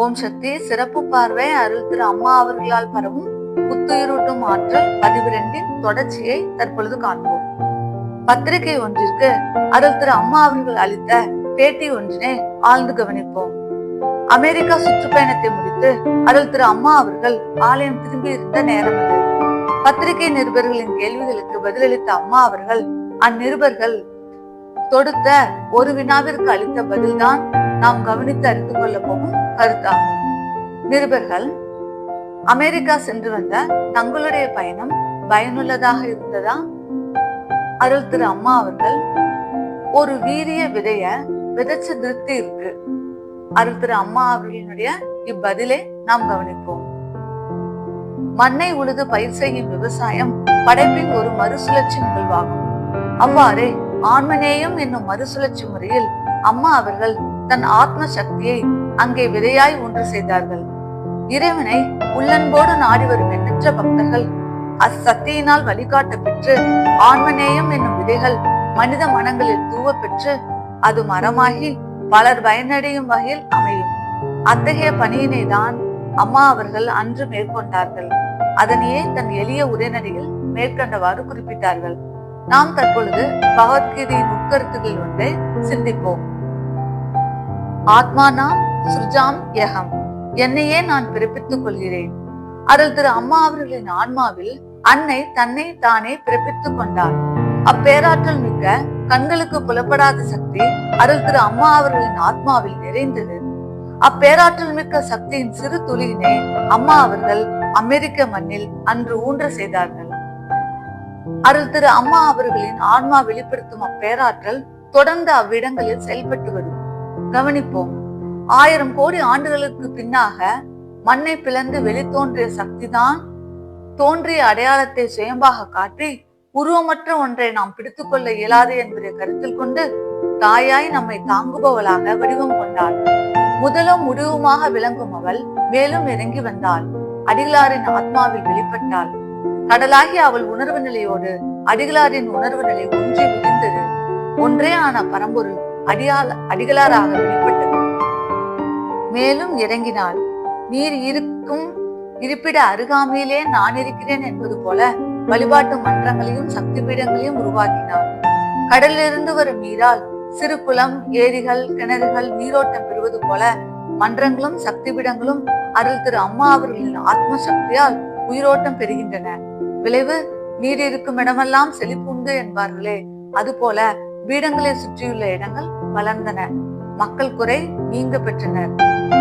ஓம் சக்தி சிறப்பு பார்வை அருள் திரு அம்மா அவர்களால் பரவும் புத்துயிரூட்டும் ஆற்றல் 12 தொடர்ச்சியை தற்பொழுது காண்போம். பத்திரிகை ஒன்றிற்கு அருள் திரு அம்மா அவர்கள் அளித்த பேட்டி ஒன்றினை ஆழ்ந்து கவனிப்போம். அமெரிக்கா சுற்றுப்பயணத்தை முடித்து அருள் திரு அம்மா அவர்கள் ஆலயம் திரும்பி இருந்த நேரம் அது. பத்திரிகை நிருபர்களின் கேள்விகளுக்கு பதிலளித்த அம்மா அவர்கள் அந்நிருபர்கள் தொடுத்த ஒரு வினாவிற்கு அளித்த பதில்தான் நாம் கவனித்து அறிந்து கொள்ள போகும் கருத்தாகும். நிருபர்கள், அமெரிக்கா சென்று வந்த தங்களுடைய பயணம் பயனுள்ளதாக இருந்ததா? அருள் திரு அம்மா அவர்கள், ஒரு வீரிய விதைய விதைச்ச திருப்தி இருக்கு. அருள் திரு அம்மா அவர்களினுடைய இப்பதிலை நாம் கவனிப்போம். மண்ணை உழுது பயிர் செய்யும் விவசாயம் படைப்பின் ஒரு மறுசுழற்சி நிகழ்வாகும். அவ்வாறே ஆன்மநேயம் என்னும் மறுசுழற்சி முறையில் அம்மா அவர்கள் தன் ஆத்ம சக்தியை அங்கே விதையாய் ஒன்று செய்தார்கள். இறைவனை உள்ளன்போடு நாடி வரும் எண்ணற்ற பக்தர்கள் அச்சக்தியினால் வழிகாட்ட பெற்று ஆன்மநேயம் என்னும் விதைகள் மனித மனங்களில் தூவ பெற்று அது மரமாகி பலர் பயனடையும் வகையில் அமையும். அத்தகைய பணியினை தான் அம்மா அவர்கள் அன்று மேற்கொண்டார்கள். அதனையே தன் எளிய உரைநடையில் மேற்கண்டவாறு குறிப்பிட்டார்கள். நாம் தற்பொழுது பகவத்கீதையின் உட்கருத்துகள் ஒன்றை சிந்திப்போம். ஆத்மானாம் சுர்ஜாம் யகம், என்னையே நான் பிறப்பித்துக் கொள்கிறேன். அருள் திரு அம்மா அவர்களின் ஆன்மாவில் அன்னை தன்னை தானே பிறப்பித்துக் கொண்டார். அப்பேராற்றல் மிக்க கண்களுக்கு புலப்படாத சக்தி அருள் திரு அம்மா அவர்களின் ஆத்மாவில் நிறைந்தது. அப்பேராற்றல் மிக்க சக்தியின் சிறு துளியினை அம்மா அவர்கள் அமெரிக்க மண்ணில் அன்று ஊன்ற செய்தார்கள். அருள் திரு அம்மா அவர்களின் ஆன்மா வெளிப்படுத்தும் அப்பேராற்றல் தொடர்ந்து அவ்விடங்களில் செயல்பட்டு வரும். கவனிப்போம். 1000 கோடி ஆண்டுகளுக்கு பின்னாக மண்ணை பிளந்து வெளித்தோன்றிய சக்திதான் தோன்றிய அடையாளத்தை சுயம்பாக காட்டி உருவமற்ற ஒன்றை நாம் பிடித்துக் கொள்ள இயலாது என்பதை கருத்தில் கொண்டு தாயாய் நம்மை தாங்குபவளாக வடிவம் கொண்டாள். முதலும் முடிவுமாக விளங்கும் அவள் மேலும் இறங்கி வந்தாள். அடிகளாரின் ஆத்மாவில் வெளிப்பட்டாள். கடலாகி அவள் உணர்வு நிலையோடு அடிகளாரின் உணர்வு நிலை ஒன்றி விழுந்தது. ஒன்றே ஆன பரம்பொருள் அடிகளாராக வெளிப்பட்டது. மேலும் இறங்கினாள். நீர் இருக்கும் இருப்பிட அருகாமையிலே நான் இருக்கிறேன் என்பது போல வழிபாட்டு மன்றங்களையும் சக்தி பீடங்களையும் உருவாக்கினார். கடலிலிருந்து வரும் நீரால் சிறு குளம், ஏரிகள், கிணறுகள் நீரோட்டம் பெறுவது போல மன்றங்களும் சக்தி பீடங்களும் அருள் திரு அம்மா அவர்களின் ஆத்ம சக்தியால் உயிரோட்டம் பெறுகின்றன. விளைவு, நீர் இருக்கும் இடமெல்லாம் செழிப்புண்டு என்பார்களே, அதுபோல பீடங்களை சுற்றியுள்ள இடங்கள் வளர்ந்தன. மக்கள் குறை நீங்க பெற்றனர்.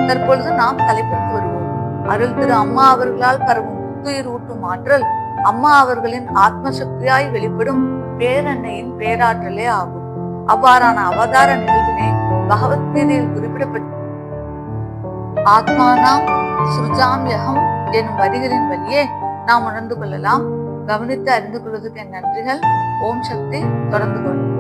தற்பொழுது நாம் தலைப்பிற்கு வருவோம். அருள் திரு அம்மா அவர்களால் பரவும் புத்துயிர் ஊட்டும் ஆற்றல் அம்மா அவர்களின் ஆத்ம சக்தியாய் வெளிப்படும் பேரன்னையின் பேராற்றலே ஆகும். அவ்வாறான அவதார நிகழ்வினை பகவத்கீதையில் குறிப்பிடப்பட்ட ஆத்மானாம் சுர்ஜாம் யகம் எனும் வரிகளின் வழியே நாம் உணர்ந்து கொள்ளலாம். கவனித்து அறிந்து கொள்வதற்கு என் நன்றிகள். ஓம் சக்தி. தொடர்ந்து கொள்ளும்.